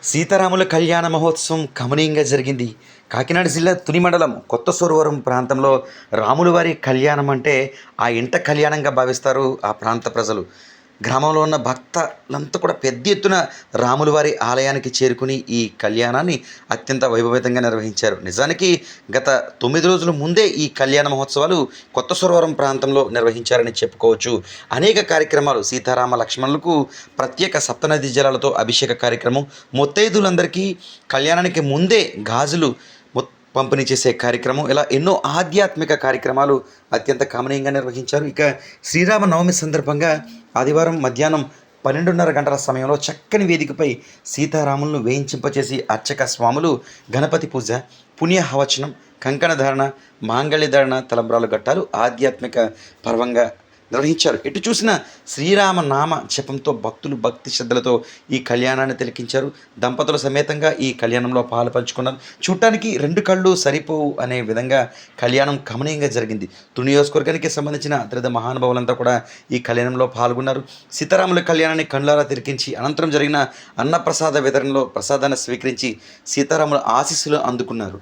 సీతారాముల కళ్యాణ మహోత్సవం కమనీయంగా జరిగింది. కాకినాడ జిల్లా తుని మండలం కొత్త సూరవరం ప్రాంతంలో రాముల వారి కళ్యాణం అంటే ఆ ఇంట కళ్యాణంగా భావిస్తారు ఆ ప్రాంత ప్రజలు. గ్రామంలో ఉన్న భక్తులంతా కూడా పెద్ద ఎత్తున రాముల వారి ఆలయానికి చేరుకుని ఈ కళ్యాణాన్ని అత్యంత వైభవితంగా నిర్వహించారు. నిజానికి గత 9 రోజుల ముందే ఈ కళ్యాణ మహోత్సవాలు కొత్త సూరవరం ప్రాంతంలో నిర్వహించారని చెప్పుకోవచ్చు. అనేక కార్యక్రమాలు సీతారామ లక్ష్మణులకు ప్రత్యేక సప్తనది జలాలతో అభిషేక కార్యక్రమం, ముత్తైదులందరికీ కళ్యాణానికి ముందే గాజులు పంపిణీ చేసే కార్యక్రమం, ఇలా ఎన్నో ఆధ్యాత్మిక కార్యక్రమాలు అత్యంత కమనీయంగా నిర్వహించారు. ఇక శ్రీరామ నవమి సందర్భంగా ఆదివారం మధ్యాహ్నం 12:30 గంటల సమయంలో చక్కని వేదికపై సీతారాములను వేయించింపచేసి అర్చక స్వాములు గణపతి పూజ, పుణ్యహవచనం, కంకణ ధారణ, మాంగళ్య ధారణ, తలంబ్రాలు ఘట్టాలు ఆధ్యాత్మిక పర్వంగా నిర్వహించారు. ఎటు చూసిన శ్రీరామ నామ జపంతో భక్తులు భక్తి శ్రద్ధలతో ఈ కళ్యాణాన్ని తిలకించారు. దంపతుల సమేతంగా ఈ కళ్యాణంలో పాలు పంచుకున్నారు. చూడటానికి 2 కళ్ళు సరిపోవు అనే విధంగా కళ్యాణం కమనీయంగా జరిగింది. తుని నియోజకవర్గానికి సంబంధించిన అతిరథ మహానుభావులంతా కూడా ఈ కళ్యాణంలో పాల్గొన్నారు. సీతారాముల కళ్యాణాన్ని కళ్ళారా తిరిగించి అనంతరం జరిగిన అన్నప్రసాద వితరణలో ప్రసాదాన్ని స్వీకరించి సీతారాముల ఆశీస్సులు అందుకున్నారు.